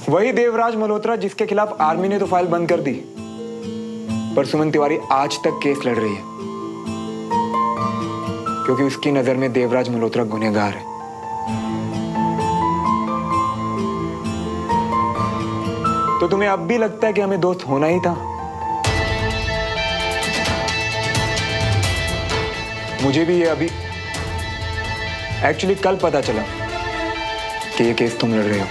वही देवराज मल्होत्रा जिसके खिलाफ आर्मी ने तो फाइल बंद कर दी, पर सुमन तिवारी आज तक केस लड़ रही है क्योंकि उसकी नजर में देवराज मल्होत्रा गुनहगार है। तो तुम्हें अब भी लगता है कि हमें दोस्त होना ही था? मुझे भी ये अभी एक्चुअली कल पता चला कि ये केस तुम लड़ रहे हो।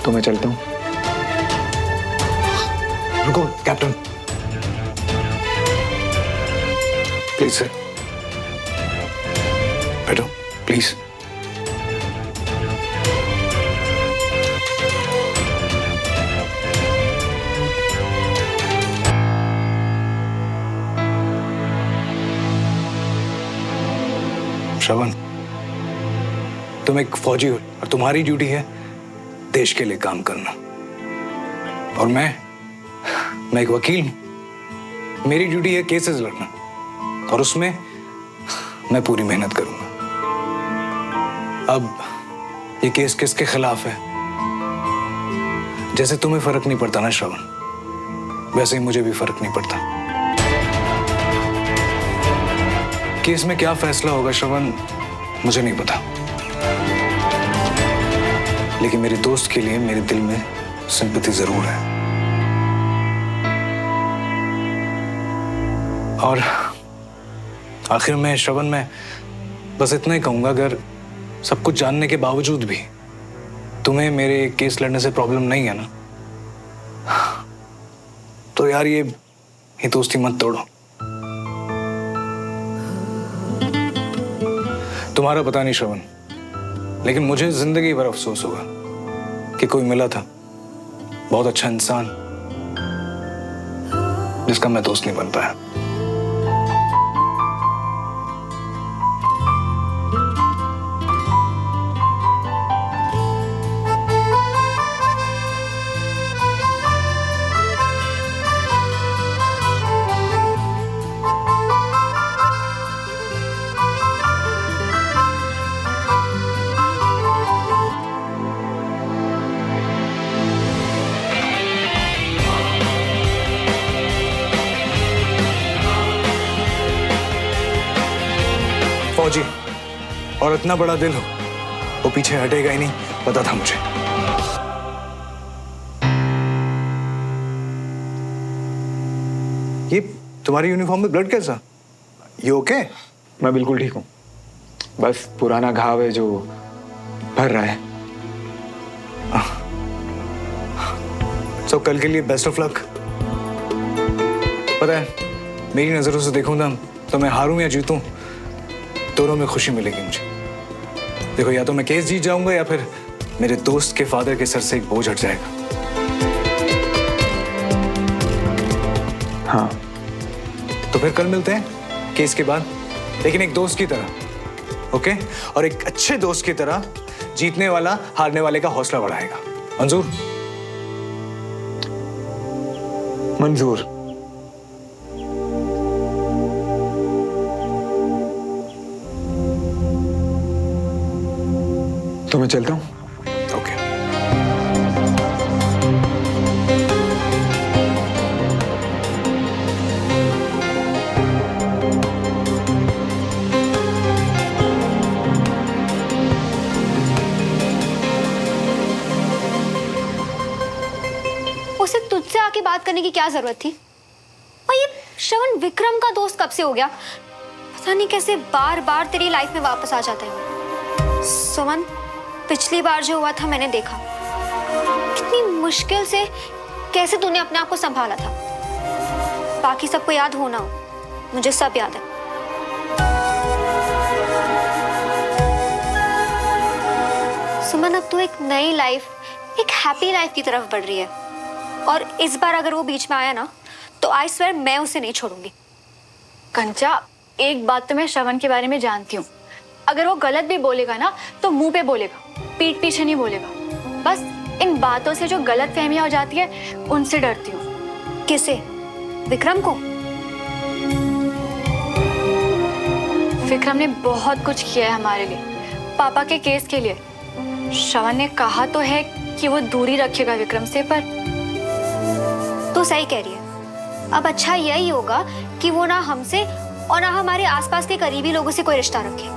तो मैं चलता हूं। रुको कैप्टन, प्लीज सर, बैठो प्लीज। श्रवण, तुम एक फौजी हो और तुम्हारी ड्यूटी है देश के लिए काम करना, और मैं एक वकील हूं। मेरी ड्यूटी है केसेस लड़ना, और उसमें मैं पूरी मेहनत करूंगा। अब ये केस किसके खिलाफ है, जैसे तुम्हें फर्क नहीं पड़ता ना श्रवण, वैसे ही मुझे भी फर्क नहीं पड़ता। केस में क्या फैसला होगा श्रवण, मुझे नहीं पता, लेकिन मेरे दोस्त के लिए मेरे दिल में सिंपैथी जरूर है। और आखिर में श्रवण, मैं बस इतना ही कहूंगा, अगर सब कुछ जानने के बावजूद भी तुम्हें मेरे केस लड़ने से प्रॉब्लम नहीं है ना, तो यार ये दोस्ती मत तोड़ो। तुम्हारा पता नहीं श्रवण, लेकिन मुझे जिंदगी भर अफसोस होगा कि कोई मिला था बहुत अच्छा इंसान जिसका मैं दोस्त नहीं बन पाया। फौजी और इतना बड़ा दिल हो, वो पीछे हटेगा ही नहीं, पता था मुझे। ये तुम्हारी यूनिफॉर्म में ब्लड कैसा? You okay? मैं बिल्कुल ठीक हूं, बस पुराना घाव है जो भर रहा है। तो कल के लिए बेस्ट ऑफ लक। पता है, मेरी नजरों से देखूं ना, तो मैं हारूं या जीतूं, दोनों में खुशी मिलेगी मुझे। देखो, या तो मैं केस जीत जाऊंगा या फिर मेरे दोस्त के फादर के सर से एक बोझ हट जाएगा। हाँ, तो फिर कल मिलते हैं केस के बाद, लेकिन एक दोस्त की तरह, ओके? और एक अच्छे दोस्त की तरह जीतने वाला हारने वाले का हौसला बढ़ाएगा। मंजूर? मंजूर। तो मैं चलता हूं। ओके। उसे तुझसे आके बात करने की क्या जरूरत थी? और ये श्रवण विक्रम का दोस्त कब से हो गया? पता नहीं कैसे बार बार तेरी लाइफ में वापस आ जाता है। सुमन, पिछली बार जो हुआ था मैंने देखा, कितनी मुश्किल से कैसे तूने अपने आप को संभाला था। बाकी सबको याद हो ना हो, मुझे सब याद है। सुमन, अब तू एक नई लाइफ, एक हैप्पी लाइफ की तरफ बढ़ रही है, और इस बार अगर वो बीच में आया ना, तो आई स्वेयर मैं उसे नहीं छोड़ूंगी। कंचा, एक बात तो मैं श्रवण के बारे में जानती हूँ, अगर वो गलत भी बोलेगा ना तो मुंह पे बोलेगा, पीठ पीछे नहीं बोलेगा। बस इन बातों से जो गलत फहमियां हो जाती है, उनसे डरती हूँ। किसे? विक्रम को? विक्रम ने बहुत कुछ किया है हमारे लिए, पापा के केस के लिए। श्रवण ने कहा तो है कि वो दूरी रखेगा विक्रम से, पर तो सही कह रही है। अब अच्छा यही होगा कि वो ना हमसे और ना हमारे आसपास के करीबी लोगों से कोई रिश्ता रखे।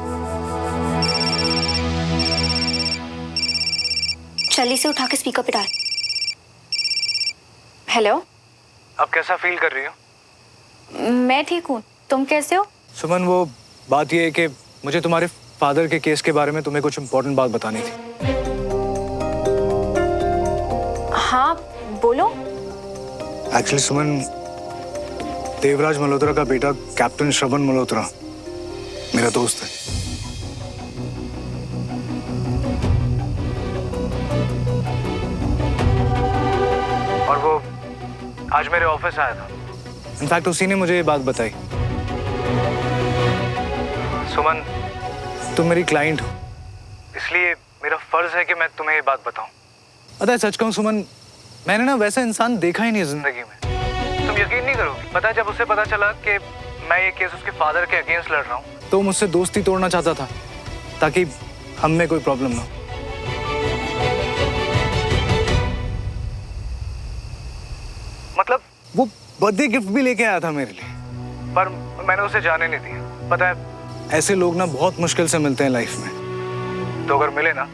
चल इसे उठा के स्पीकर पे डाल। हेलो, अब कैसा फील कर रही हो? मैं ठीक हूँ, तुम कैसे हो? सुमन, वो बात ये है कि मुझे तुम्हारे फादर के केस के बारे में तुम्हें कुछ इम्पोर्टेंट बात बतानी थी। हाँ बोलो। एक्चुअली सुमन, देवराज मल्होत्रा का बेटा कैप्टन श्रवण मल्होत्रा मेरा दोस्त है। और वो आज मेरे ऑफिस आया था। इनफैक्ट उसी ने मुझे ये बात बताई। सुमन, तुम मेरी क्लाइंट हो, इसलिए मेरा फर्ज है कि मैं तुम्हें ये बात बताऊं। पता है, सच कहूं सुमन, मैंने ना वैसा इंसान देखा ही नहीं जिंदगी में। तुम यकीन नहीं करोगी, पता है जब उसे पता चला कि मैं ये केस उसके फादर के अगेंस्ट लड़ रहा हूँ, तो मुझसे दोस्ती तोड़ना चाहता था ताकि हम में कोई प्रॉब्लम ना हो। मतलब वो बर्थडे गिफ्ट भी लेके आया था मेरे लिए, पर मैंने उसे जाने नहीं दिया। पता है, ऐसे लोग ना बहुत मुश्किल से मिलते हैं लाइफ में, तो अगर मिले ना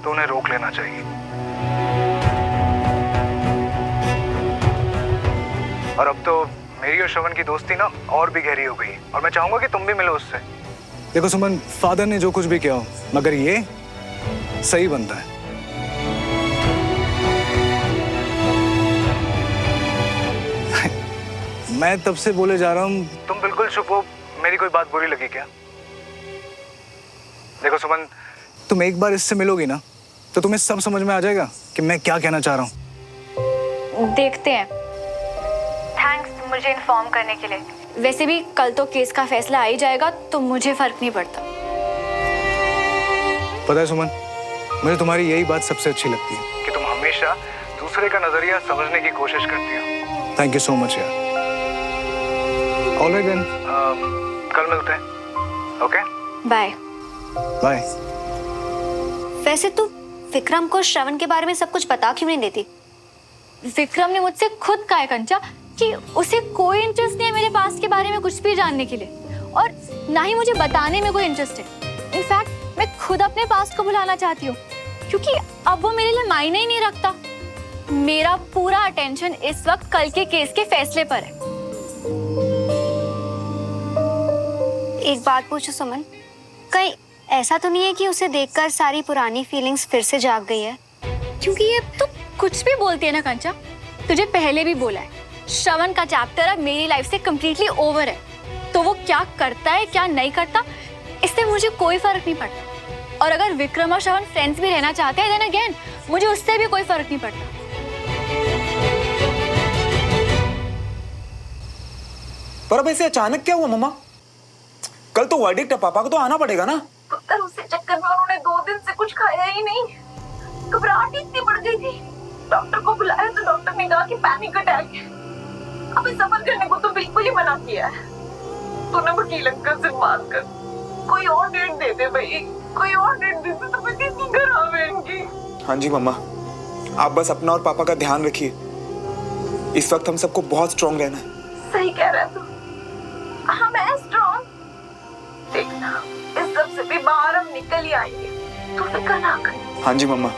तो उन्हें रोक लेना चाहिए। और अब तो मेरी और श्रवण की दोस्ती ना और भी गहरी हो गई है, और मैं चाहूंगा कि तुम भी मिलो उससे। देखो सुमन, फादर ने जो कुछ भी किया हो, मगर ये सही बनता है। मैं तब से बोले जा रहा हूँ, तुम बिल्कुल चुप हो। मेरी कोई बात बुरी लगी क्या? देखो सुमन, तुम एक बार इससे मिलोगी ना तो तुम्हें सब समझ में आ जाएगा कि मैं क्या कहना चाह रहा हूँ। देखते हैं। थैंक्स मुझे इन्फॉर्म करने के लिए। वैसे भी कल तो केस का फैसला आ ही जाएगा, तो मुझे फर्क नहीं पड़ता। पता है सुमन, मुझे तुम्हारी यही बात सबसे अच्छी लगती है कि तुम हमेशा दूसरे का नजरिया समझने की कोशिश करती हो। थैंक यू सो मच यार। ऑलराइट देन, कल मिलते हैं। Okay, bye. बाय। वैसे तू विक्रम को श्रवण के बारे में सब कुछ बता क्यों नहीं देती? विक्रम ने मुझसे खुद कहा है कंचा कि उसे कोई इंटरेस्ट नहीं है मेरे पास्ट के बारे में कुछ भी जानने के लिए, और ना ही मुझे बताने में कोई इंटरेस्ट है। इनफैक्ट मैं खुद अपने पास्ट को भुलाना चाहती हूँ, क्योंकि अब वो मेरे लिए मायने ही नहीं रखता। मेरा पूरा अटेंशन इस वक्त कल के केस के फैसले पर है। एक बात पूछो सुमन, कहीं ऐसा तो नहीं है कि उसे देखकर सारी पुरानी फीलिंग्स फिर से जाग गई है? क्योंकि ये तो कुछ भी बोलती है ना कंचा, तुझे पहले भी बोला है, श्रवण का चैप्टर अब मेरी लाइफ से कंप्लीटली ओवर है। तो वो क्या करता है क्या नहीं करता, इससे मुझे कोई फर्क नहीं पड़ता। और अगर विक्रम और श्रवण फ्रेंड्स भी रहना चाहते हैं, देन अगेन मुझे उससे भी कोई फर्क नहीं पड़ता। पर अब ऐसे अचानक क्या हुआ मम्मा? कल तो वर्डिक्ट है, पापा को तो आना पड़ेगा ना। पुत्र, उसी चक्कर में उन्होंने 2 दिन से कुछ खाया ही नहीं। घबराहट इतनी बढ़ गई थी, डॉक्टर को बुलाया तो डॉक्टर ने कहा कि पैनिक अटैक है। अभी सफर करने को तो बिल्कुल ही मना किया है। तो ना वकील अंकल से बात कर, कोई और डेट दे दे भाई, कोई और डेट दे दे तो मैं कितनी खराब है इनकी। हाँ जी मम्मा, आप बस अपना और पापा का ध्यान रखिए। इस वक्त हम सबको बहुत स्ट्रांग रहना है। सही कह रहा है तू। हाँ मैं स्ट्रांग, देखना इस सब से भी बाहर हम निकल ही आएंगे, तू फिक्र ना कर। हाँ जी मम्मा।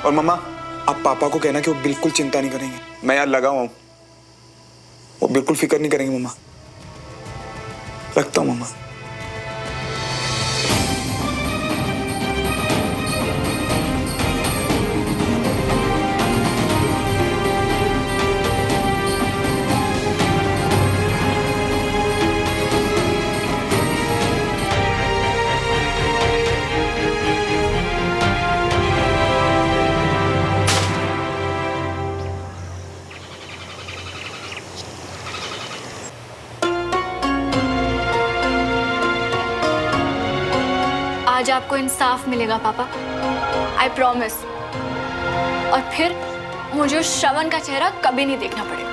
और मम्मा, आप पापा को कहना कि वो बिल्कुल चिंता नहीं करेंगे। मैं यार लगा हुआ हूँ, वो बिल्कुल फिक्र नहीं करेंगे मम्मा। रखता हूँ मम्मा। आज आपको इंसाफ मिलेगा पापा, आई प्रॉमिस। और फिर मुझे उस श्रवण का चेहरा कभी नहीं देखना पड़ेगा।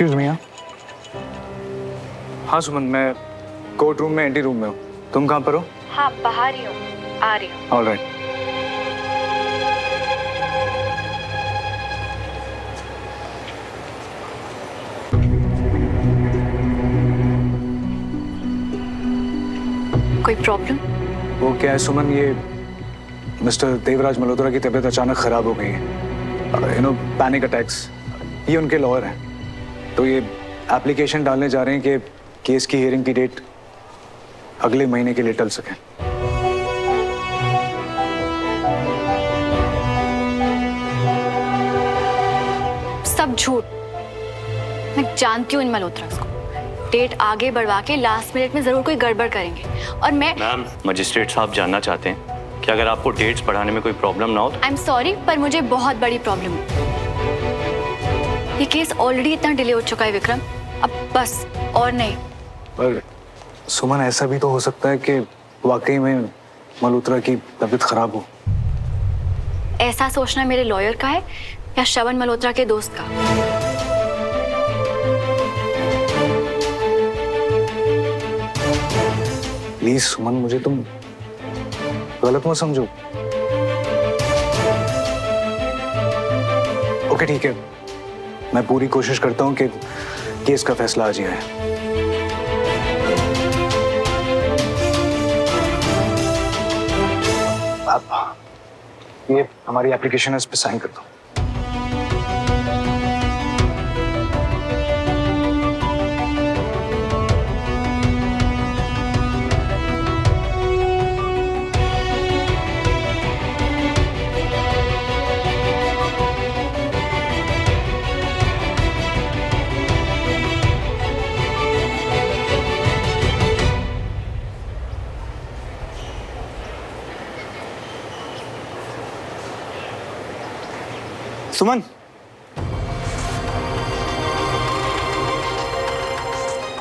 Excuse me. हाँ सुमन, मैं कोर्ट रूम में एंटी रूम में हूँ। तुम कहाँ पर हो? हाँ बाहर ही हूँ, आ रही हूँ। All right. कोई प्रॉब्लम? वो क्या है सुमन, ये मिस्टर देवराज मल्होत्रा की तबीयत अचानक खराब हो गई है। You know, panic attacks. ये उनके लॉयर हैं, तो ये एप्लीकेशन डालने जा रहे हैं कि केस की हियरिंग की डेट अगले महीने के लिए टल सके। सब झूठ। मैं जानती हूँ इन मल्होत्रास को। डेट आगे बढ़वा के लास्ट मिनट में जरूर कोई गड़बड़ करेंगे। और मैं मैम, मजिस्ट्रेट साहब जानना चाहते हैं कि अगर आपको डेट्स बढ़ाने में कोई प्रॉब्लम ना हो तो। आई एम सॉरी, पर मुझे बहुत बड़ी प्रॉब्लम है। ये केस ऑलरेडी इतना डिले हो चुका है विक्रम, अब बस और नहीं। पर सुमन, ऐसा भी तो हो सकता है कि वाकई में मल्होत्रा की तबीयत खराब हो। ऐसा सोचना मेरे लॉयर का है या श्रवण मल्होत्रा के दोस्त का? प्लीज सुमन, मुझे तुम गलत मत समझो। ओके ठीक है, मैं पूरी कोशिश करता हूँ कि केस का फैसला आज ही आए। आप ये हमारी एप्लीकेशन है, इस पे साइन कर दो। सुमन,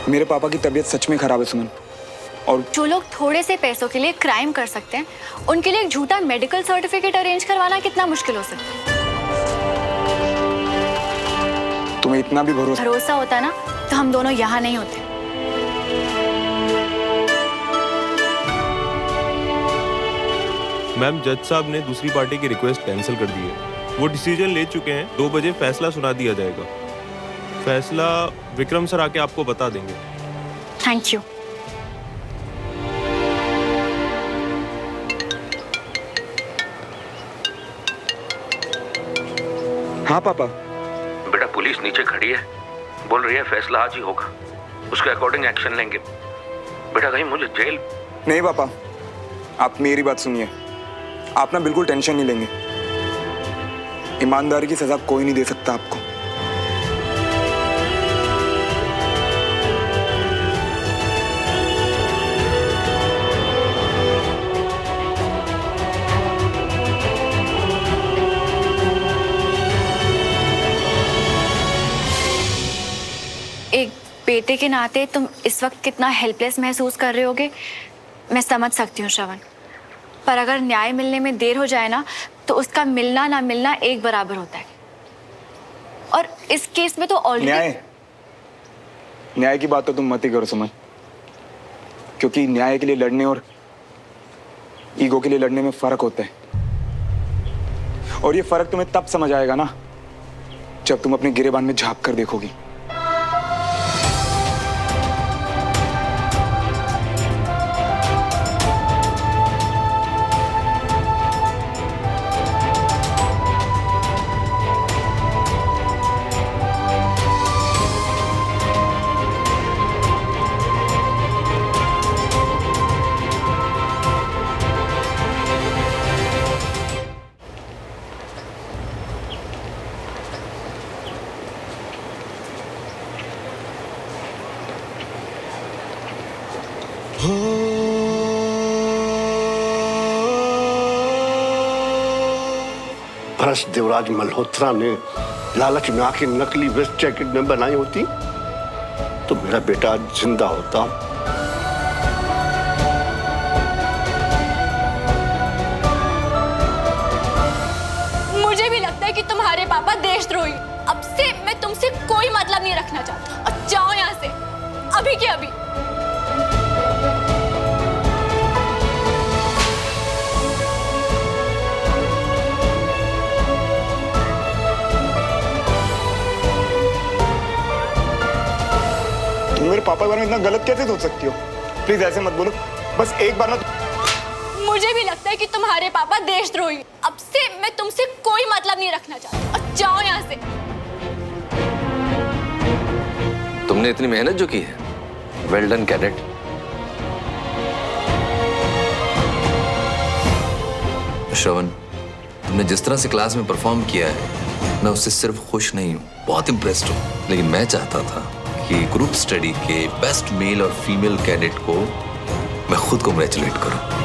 मेरे पापा की तबीयत सच में खराब है सुमन। और जो लोग थोड़े से पैसों के लिए क्राइम कर सकते हैं, उनके लिए एक झूठा मेडिकल सर्टिफिकेट अरेंज करवाना कितना मुश्किल हो सकता है। तुम्हें इतना भी भरोसा होता ना तो हम दोनों यहाँ नहीं होते। मैम, जज साहब ने दूसरी पार्टी की रिक्वेस्ट कैंसिल कर दी है। वो डिसीजन ले चुके हैं। 2 बजे फैसला सुना दिया जाएगा। फैसला विक्रम सर आके आपको बता देंगे। Thank you. हाँ पापा। बेटा, पुलिस नीचे खड़ी है, बोल रही है फैसला आज ही होगा, उसके अकॉर्डिंग एक्शन लेंगे। बेटा, कहीं मुझे जेल। नहीं पापा, आप मेरी बात सुनिए। आप ना बिल्कुल टेंशन नहीं लेंगे। ईमानदारी की सजा कोई नहीं दे सकता आपको। एक बेटे के नाते तुम इस वक्त कितना हेल्पलेस महसूस कर रहे होगे, मैं समझ सकती हूँ श्रवण। पर अगर न्याय मिलने में देर हो जाए ना, तो उसका मिलना ना मिलना एक बराबर होता है। और इस केस में तो ऑलरेडी न्याय की बात तो तुम मत ही करो सुमन, क्योंकि न्याय के लिए लड़ने और ईगो के लिए लड़ने में फर्क होता है। और ये फर्क तुम्हें तब समझ आएगा ना, जब तुम अपने गिरेबान में झांक कर देखोगी। भरस देवराज मल्होत्रा ने लालच में आके नकली वेस्ट जैकेट में बनाई होती तो मेरा बेटा आज जिंदा होता। मुझे भी लगता है कि तुम्हारे पापा देशद्रोही। अब से मैं तुमसे कोई मतलब नहीं रखना रखना चाहती और जाओ यहाँ से अभी के अभी। तुम मेरे पापा के बारे में इतना गलत कैसे सोच सकती हो? प्लीज ऐसे मत बोलो, बस एक बार ना। मुझे भी लगता है कि तुम्हारे पापा देशद्रोही। अब से मैं तुमसे कोई मतलब नहीं रखना चाहती और जाओ यहाँ से। तुमने इतनी मेहनत जो की है, वेल डन कैडेट। श्रवण, तुमने जिस तरह से क्लास में परफॉर्म किया है, मैं उससे सिर्फ खुश नहीं हूँ, बहुत इम्प्रेस्ड हूँ। लेकिन मैं चाहता था कि ग्रुप स्टडी के बेस्ट मेल और फीमेल कैडेट को मैं खुद कांग्रेचुलेट करूँ।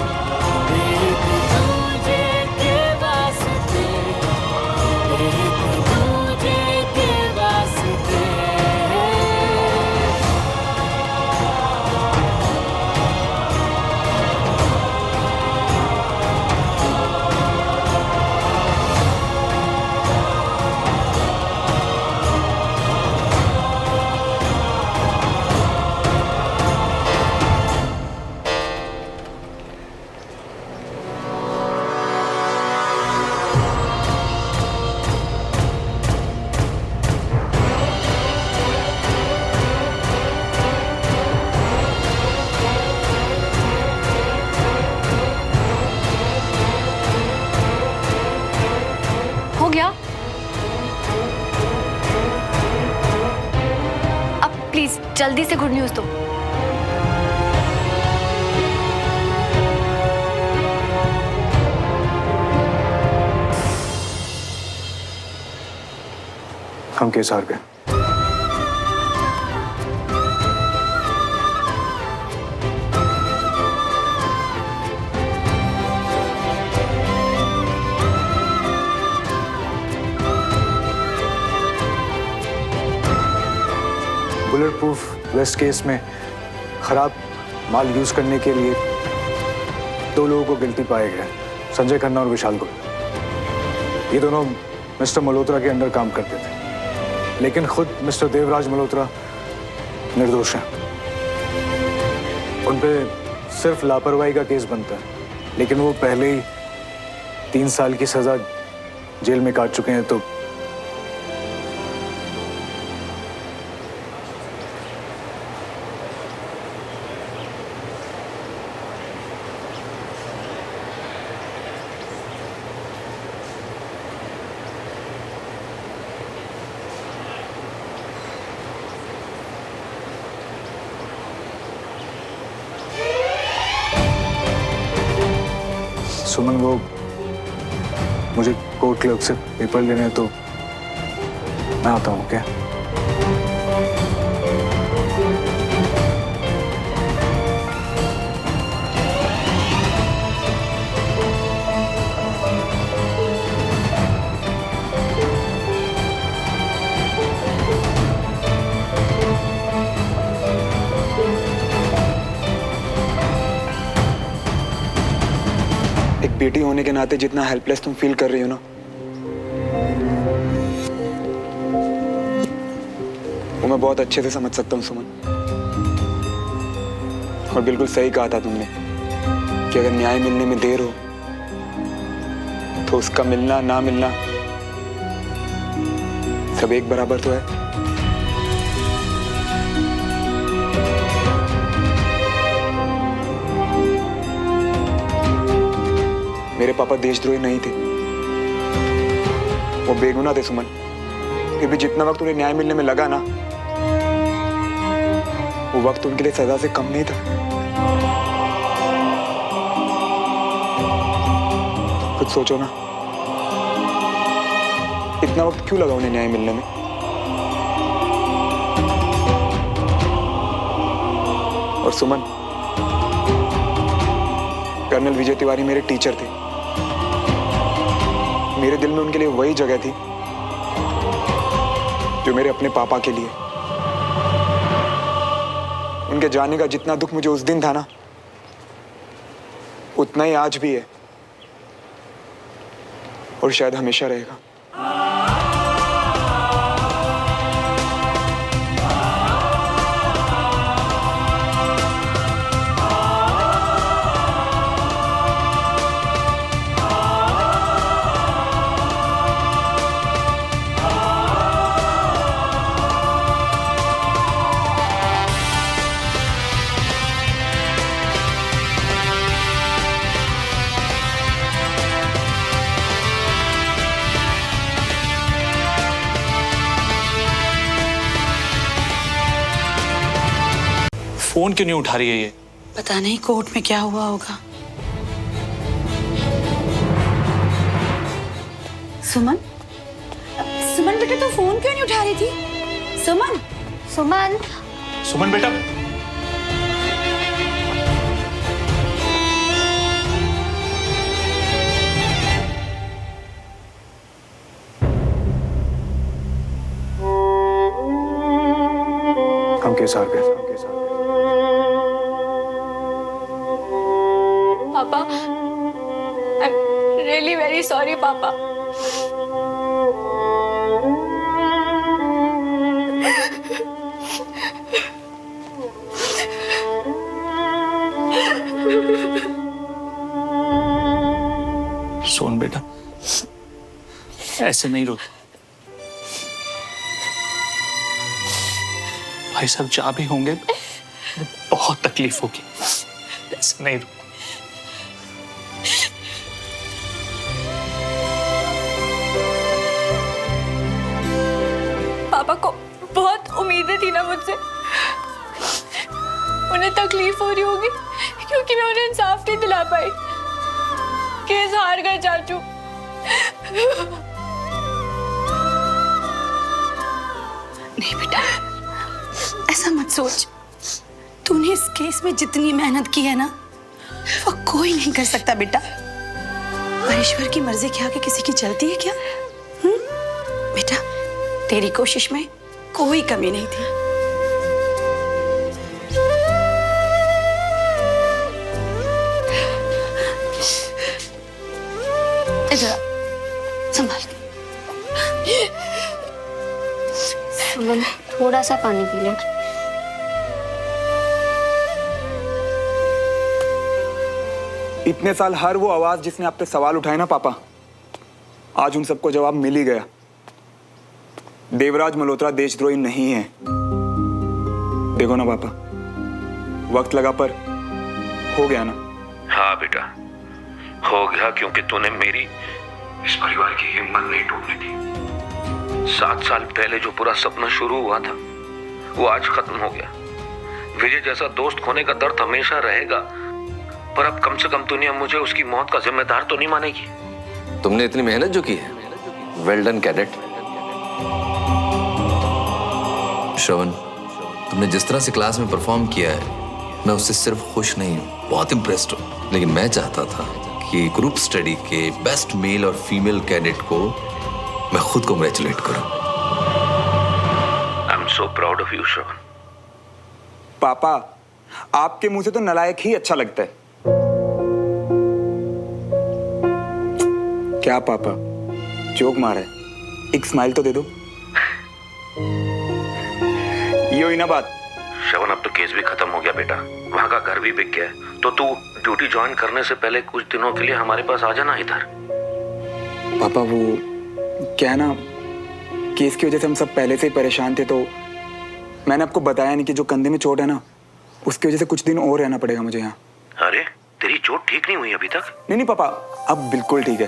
हो गया? अब प्लीज जल्दी से गुड न्यूज दो। हम केस हार गए। बुलेट प्रूफ वेस्ट केस में खराब माल यूज करने के लिए 2 लोगों को गिल्टी पाए गए, संजय खन्ना और विशाल गोयल। ये दोनों मिस्टर मल्होत्रा के अंडर काम करते थे, लेकिन खुद मिस्टर देवराज मल्होत्रा निर्दोष हैं। उन पे सिर्फ लापरवाही का केस बनता है, लेकिन वो पहले ही 3 साल की सजा जेल में काट चुके हैं। तो सुमन, वो मुझे कोर्ट क्लर्क से पेपर लेने हैं, तो मैं आता हूँ क्या? एक बेटी होने के नाते जितना हेल्पलेस तुम फील कर रही हो ना, वो मैं बहुत अच्छे से समझ सकता हूँ सुमन। और बिल्कुल सही कहा था तुमने कि अगर न्याय मिलने में देर हो तो उसका मिलना ना मिलना सब एक बराबर तो है। मेरे पापा देशद्रोही नहीं थे, वो बेगुनाह थे सुमन। फिर भी जितना वक्त उन्हें न्याय मिलने में लगा ना, वो वक्त उनके लिए सजा से कम नहीं था। कुछ सोचो ना, इतना वक्त क्यों लगा उन्हें न्याय मिलने में? और सुमन, कर्नल विजय तिवारी मेरे टीचर थे। मेरे दिल में उनके लिए वही जगह थी जो मेरे अपने पापा के लिए। उनके जाने का जितना दुख मुझे उस दिन था ना, उतना ही आज भी है और शायद हमेशा रहेगा। फोन क्यों नहीं उठा रही है ये? पता नहीं कोर्ट में क्या हुआ होगा। सुमन, सुमन बेटा तू फोन क्यों नहीं उठा रही थी? सुमन, सुमन, सुमन बेटा, हम केस हार गए। पापा, I am really very sorry पापा। सोन बेटा, ऐसे नहीं रो। भाई साहब जहाँ भी होंगे बहुत तकलीफ होगी, ऐसे नहीं रो। पापा को बहुत उम्मीदें थी ना मुझसे। उन्हें तकलीफ हो रही होगी क्योंकि मैं उन्हें इंसाफ नहीं दिला पाई। केस हार गए चाचू। नहीं बेटा, ऐसा मत सोच। तूने इस केस में जितनी मेहनत की है ना, वो कोई नहीं कर सकता बेटा। और ईश्वर की मर्जी के आगे किसी की चलती है क्या? बेटा, तेरी कोशिश में कोई कमी नहीं थी। इधर संभाल के। सुमन, थोड़ा सा पानी पी ले। इतने साल हर वो आवाज जिसने आप पे सवाल उठाए ना पापा, आज उन सबको जवाब मिल ही गया। देवराज मल्होत्रा देशद्रोही नहीं है। देखो ना पापा, वक्त लगा पर हो गया ना। हाँ बेटा, हो गया, क्योंकि तूने मेरी इस परिवार की हिम्मत नहीं टूटने दी। 7 साल पहले जो पूरा सपना शुरू हुआ था वो आज खत्म हो गया। विजय जैसा दोस्त खोने का दर्द हमेशा रहेगा, पर अब कम से कम दुनिया मुझे उसकी मौत का जिम्मेदार तो नहीं मानेगी। तुमने इतनी मेहनत जो की है, वेल डन कैडेट। श्रवण, तुमने जिस तरह से क्लास में परफॉर्म किया है, मैं उससे सिर्फ खुश नहीं हूँ, बहुत इम्प्रेस्ड हूँ। लेकिन मैं चाहता था कि ग्रुप स्टडी के बेस्ट मेल और फीमेल कैडेट को मैं खुद कांग्रेचुलेट करूँ। I am so proud of you Shravan. पापा, आपके मुंह से तो नालायक ही अच्छा लगता है। क्या पापा जोक मारा है? एक स्माइल तो दे दो। ये हुई ना बात। श्रवण, अब तो केस भी खत्म हो गया बेटा, वहां का घर भी बिक गया है, तो तू ड्यूटी ज्वाइन करने से पहले कुछ दिनों के लिए हमारे पास आ जाना इधर। पापा वो क्या है ना, केस की वजह से हम सब पहले से ही परेशान थे, तो मैंने आपको बताया नहीं कि जो कंधे में चोट है ना, उसकी वजह से कुछ दिन और रहना पड़ेगा मुझे यहाँ। अरे तेरी चोट ठीक नहीं हुई अभी तक? नहीं पापा, अब बिल्कुल ठीक है।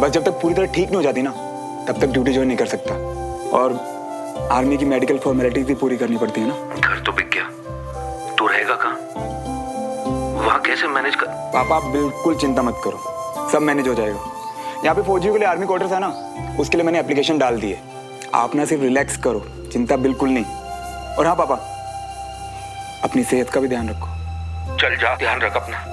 बस जब तक पूरी तरह ठीक नहीं हो जाती ना, तब तक ड्यूटी ज्वाइन नहीं कर सकता। और आर्मी की मेडिकल फॉर्मेलिटीज भी पूरी करनी पड़ती है ना। घर तो बिक गया, तू रहेगा कहाँ? वहाँ कैसे मैनेज कर? पापा आप बिल्कुल चिंता मत करो, सब मैनेज हो जाएगा। यहाँ पे फौजियों के लिए आर्मी क्वार्टर्स है ना, उसके लिए मैंने एप्लीकेशन डाल दी है। आप ना सिर्फ रिलैक्स करो, चिंता बिल्कुल नहीं। और हाँ पापा, अपनी सेहत का भी ध्यान रखो। चल जा, ध्यान रख अपना।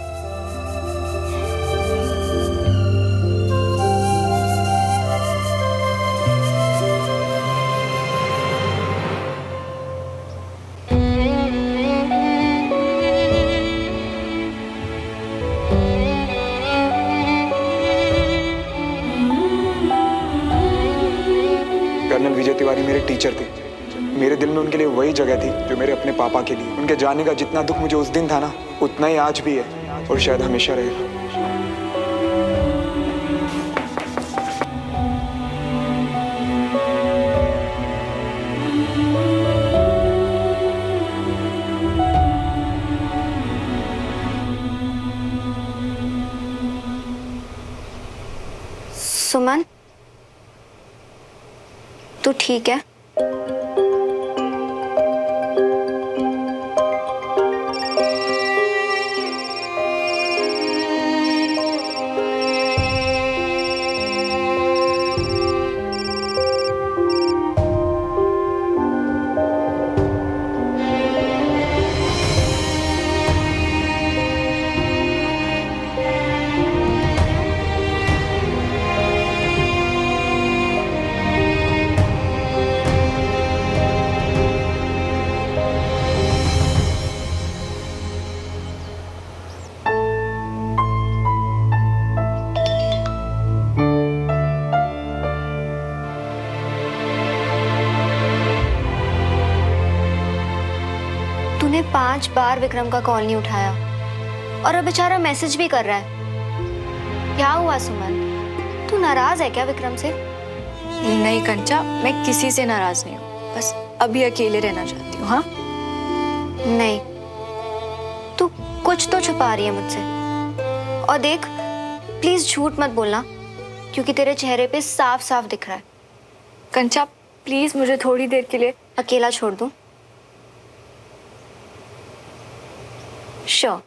कर्नल विजय तिवारी मेरे टीचर थे। मेरे दिल में उनके लिए वही जगह थी जो मेरे अपने पापा के लिए। उनके जाने का जितना दुख मुझे उस दिन था ना, उतना ही आज भी है और शायद हमेशा रहेगा। सुमन, तू ठीक है? 5 बार विक्रम का कॉल नहीं उठाया और अब बेचारा मैसेज भी कर रहा है। क्या हुआ सुमन, तू नाराज है क्या विक्रम से? नहीं कंचा, मैं किसी से नाराज नहीं हूँ, बस अभी अकेले रहना चाहती हूँ। हाँ नहीं, तू कुछ तो छुपा रही है मुझसे। और देख, प्लीज झूठ मत बोलना, क्योंकि तेरे चेहरे पे साफ साफ दिख रहा है। कंचा प्लीज मुझे थोड़ी देर के लिए अकेला छोड़ दूं? श्योर।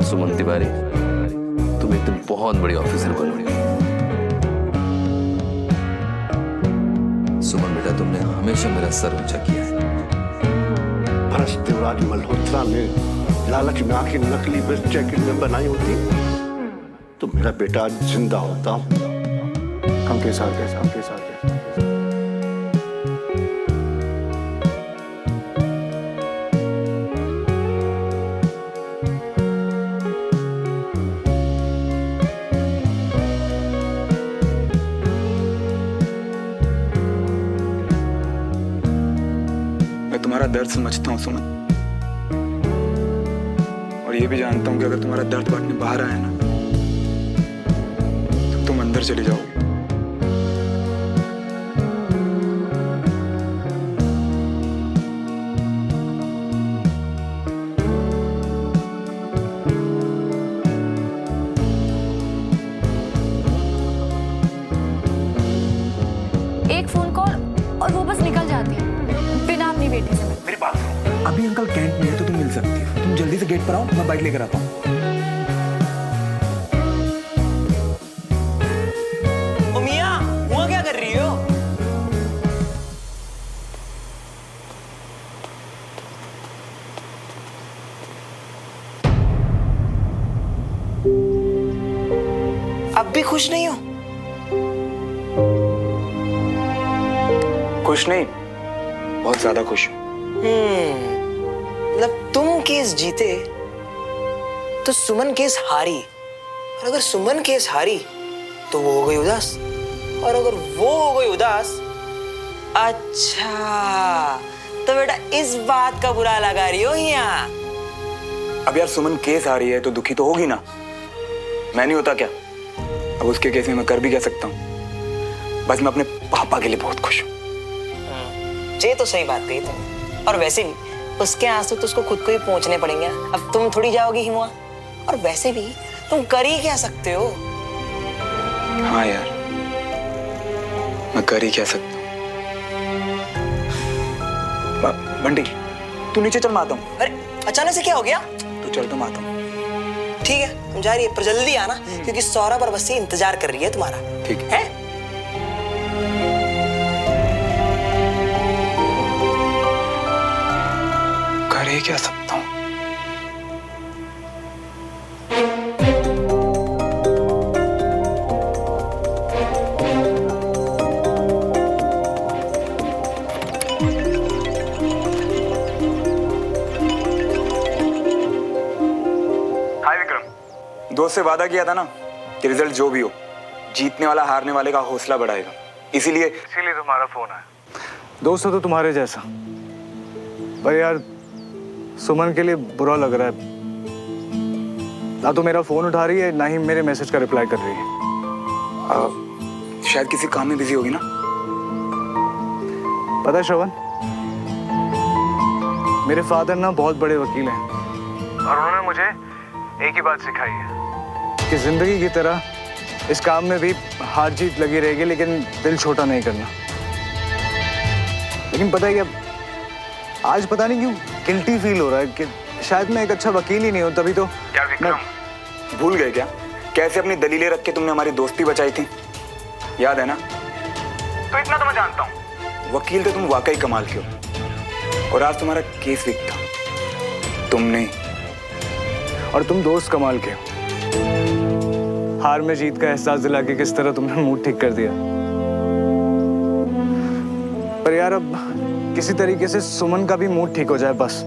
सुमन तिवारी, तुम एक दिन बहुत बड़ी ऑफिसर बनोगी। सुमन बेटा, तुमने हमेशा मेरा सर ऊंचा किया है। भ्रष्ट देवराज मल्होत्रा ने लालच में आके नकली वेस्ट जैकेट में बनाई होती तो मेरा बेटा आज जिंदा होता। हम के साथ कैसा, हम के साथ कैसा। मैं तुम्हारा दर्द समझता हूँ सुमन, और ये भी जानता हूँ कि अगर तुम्हारा दर्द बांटने बाहर आया ना तो तुम अंदर चले जाओगे। एक फोन कॉल और वो बस निकल जाती है बिना अपनी बेटी से मिले। मेरी बात सुनो, अभी अंकल कैंट में है तो तुम मिल सकती हो। तुम जल्दी से गेट पर आओ, मैं बाइक लेकर आता हूँ। मियां, वहाँ क्या कर रही हो? अब भी खुश नहीं हो? खुश नहीं, बहुत ज्यादा खुश हूँ। मतलब तुम केस जीते तो सुमन केस हारी, और अगर सुमन केस हारी तो वो हो गई उदास, और अगर वो हो गई उदास, अच्छा तो बेटा इस बात का बुरा लगा रही हो यहाँ? अब यार सुमन केस आ रही है तो दुखी तो होगी ना, मैं नहीं होता क्या? अब उसके केस में मैं कर भी क्या सकता हूँ। बस मैं अपने पापा के लिए बहुत खुश हूँ। ये तो सही बात कही तुमने, और वैसे भी उसके आंसू तो उसको खुद को ही पहुंचने पड़ेंगे। अब तुम थोड़ी जाओगी हिमुआ, और वैसे भी तुम कर ही क्या सकते हो? हाँ यार, मैं कर ही क्या सकता हूँ। बंटी, तू नीचे चल, मैं आता हूँ। अरे अचानक से क्या हो गया? तू चल तो मैं आता हूँ। ठीक है, हम जा रही है, पर जल्दी आना, क्योंकि सौरभ और बस्सी इंतजार कर रही है तुम्हारा। ठीक है? कर ही क्या सकता हूँ। हाय विक्रम, दोस्त से वादा किया था ना कि रिजल्ट जो भी हो, जीतने वाला हारने वाले का हौसला बढ़ाएगा। इसीलिए तुम्हारा फोन आया। दोस्त हो तो तुम्हारे जैसा, पर यार सुमन के लिए बुरा लग रहा है। ना तो मेरा फोन उठा रही है, ना ही मेरे मैसेज का रिप्लाई कर रही है। शायद किसी काम में बिजी होगी ना। पता है श्रवण, मेरे फादर ना बहुत बड़े वकील हैं, और उन्होंने मुझे एक ही बात सिखाई है कि जिंदगी की तरह इस काम में भी हार जीत लगी रहेगी, लेकिन दिल छोटा नहीं करना। लेकिन पता है क्या, आज पता नहीं क्यों गिल्टी फील हो रहा है कि शायद मैं एक अच्छा वकील ही नहीं हूं, तभी तो। यार विक्रम, भूल गए क्या कैसे अपनी दलीलें रख के तुमने हमारी दोस्ती बचाई थी? याद है ना? तो इतना तो मैं जानता हूँ। वकील तो तुम वाकई कमाल के हो, और आज तुम्हारा केस वीक था, तुमने। और तुम दोस्त कमाल के हो। हार में जीत का एहसास दिला के किस तरह तुमने मूड ठीक कर दिया। पर यार अब किसी तरीके से सुमन का भी मूड ठीक हो जाए बस।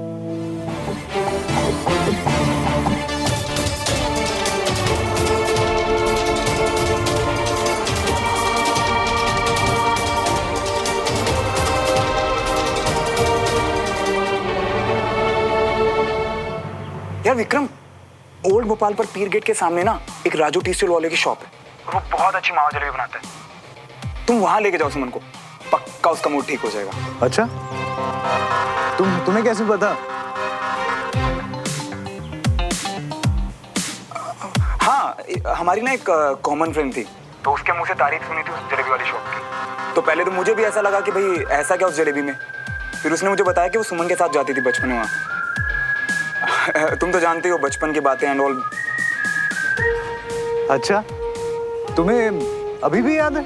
यार विक्रम, ओल्ड भोपाल पर पीर गेट के सामने ना एक राजू टी स्टॉल वाले की शॉप है, और वो बहुत अच्छी मावा जलेबी बनाता है। तुम वहां लेके जाओ सुमन को, पक्का उसका मूड ठीक हो जाएगा। अच्छा, तुम्हें कैसे पता? हाँ, हमारी ना एक कॉमन फ्रेंड थी, तो उसके मुंह से तारीफ सुनी थी उस जलेबी वाली शॉप की। तो पहले तो मुझे भी ऐसा लगा कि भाई ऐसा क्या उस जलेबी में। फिर उसने मुझे बताया कि वो सुमन के साथ जाती थी बचपन में वहाँ। तुम तो जानते हो बचपन की बातें एंड ऑल। अच्छा, तुम्हें अभी भी याद है?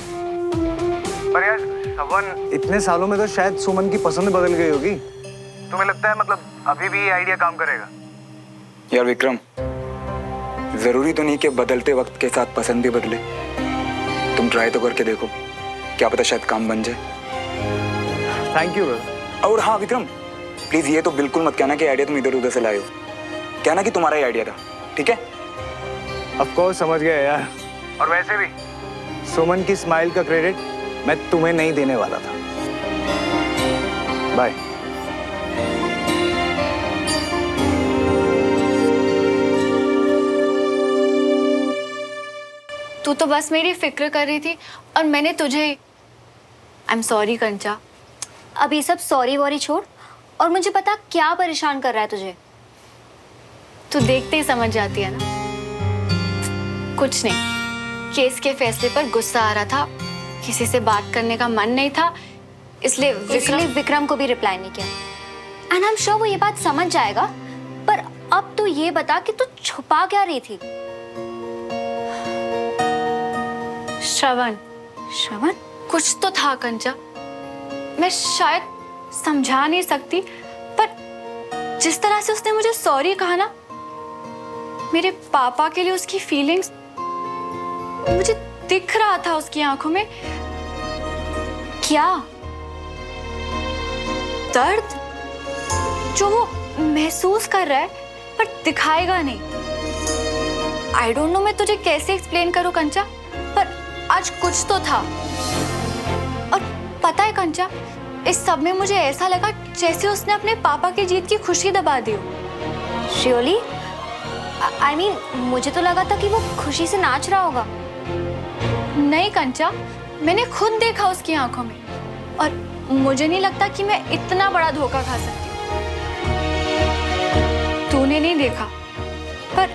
पर यार श्रवण, इतने सालों में तो शायद सुमन की पसंद बदल गई होगी। तुम्हें लगता है मतलब अभी भी ये आइडिया काम करेगा? यार विक्रम, जरूरी तो नहीं कि बदलते वक्त के साथ पसंद भी बदले। तुम ट्राई तो करके देखो, क्या पता शायद काम बन जाए। Thank you. और हाँ विक्रम, प्लीज ये तो बिल्कुल मत कहना कि आइडिया तुम इधर उधर से लाए हो। कहना कि तुम्हारा ही आइडिया था, ठीक है? ऑफ कोर्स, समझ गया यार। और वैसे भी सुमन की स्माइल का क्रेडिट मैं तुम्हें नहीं देने वाला था। बाय। तू तो बस मेरी फिक्र कर रही थी और मैंने तुझे। आई एम सॉरी कंचा। अब ये सब सॉरी वॉरी छोड़ और मुझे बता क्या परेशान कर रहा है तुझे? तू देखते ही समझ जाती है ना। कुछ नहीं, केस के फैसले पर गुस्सा आ रहा था, किसी से बात करने का मन नहीं था, इसलिए विक्रम को भी रिप्लाई नहीं किया। एंड आई एम श्योर वो ये बात समझ जाएगा। पर अब तू ये बता कि तू छुपा क्या रही थी? श्रवण, कुछ तो था कंचा। मैं शायद समझा नहीं सकती, पर जिस तरह से उसने मुझे सॉरी कहा ना, मेरे पापा के लिए उसकी फीलिंग्स मुझे दिख रहा था उसकी आंखों में। क्या दर्द जो वो महसूस कर रहा है पर दिखाएगा नहीं। आई डोंट नो मैं तुझे कैसे एक्सप्लेन करूं कंचा, पर आज कुछ तो था। और पता है कंचा, इस सब में मुझे ऐसा लगा जैसे उसने अपने पापा की जीत की खुशी दबा दी हो। श्योरली? आई मीन मुझे तो लगा था कि वो खुशी से नाच रहा होगा। नहीं कंचा, मैंने खुद देखा उसकी आंखों में, और मुझे नहीं लगता कि मैं इतना बड़ा धोखा खा सकती हूँ। तूने नहीं देखा, पर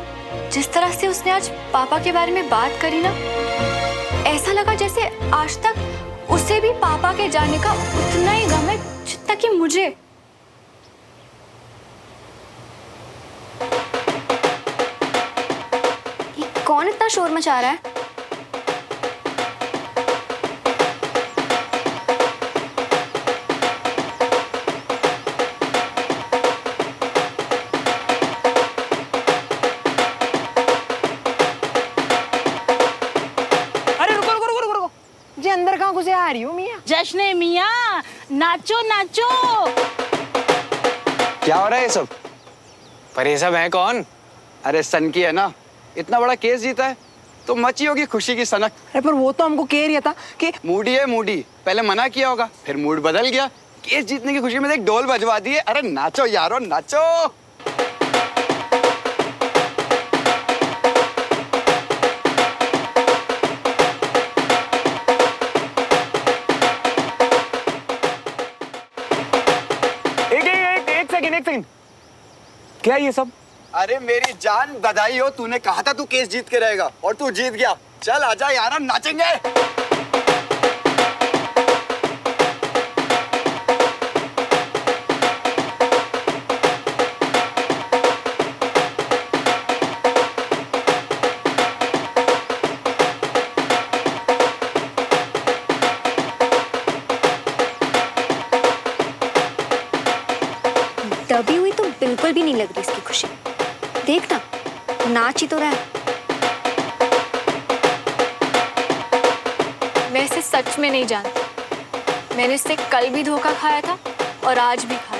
जिस तरह से उसने आज पापा के बारे में बात करी ना, ऐसा लगा जैसे आज तक उसे भी पापा के जाने का उतना ही गम है जितना कि मुझे। ये कौन इतना शोर मचा रहा है? जी अंदर कहाँ घुसे आ रही हो मियाँ? जश्न है मियाँ, नाचो नाचो। क्या हो रहा है ये सब? पर ये सब है कौन? अरे सन की है ना, इतना बड़ा केस जीता है तो मची होगी खुशी की सनक। अरे पर वो तो हमको कह रहा था कि मूडी है मूडी, पहले मना किया होगा फिर मूड बदल गया, केस जीतने की खुशी में एक ढोल बजवा दिए। अरे नाचो यारो नाचो। एक सेकंड, क्या ये सब? अरे मेरी जान बधाई हो, तूने कहा था तू केस जीत के रहेगा और तू जीत गया। चल आजा यार, हम नाचेंगे। दबी हुई तो बिल्कुल भी नहीं लग रही इसकी खुशी। देख ना, नाच ही तो रहा है। मैं इसे सच में नहीं जानती। मैंने इससे कल भी धोखा खाया था और आज भी खाया।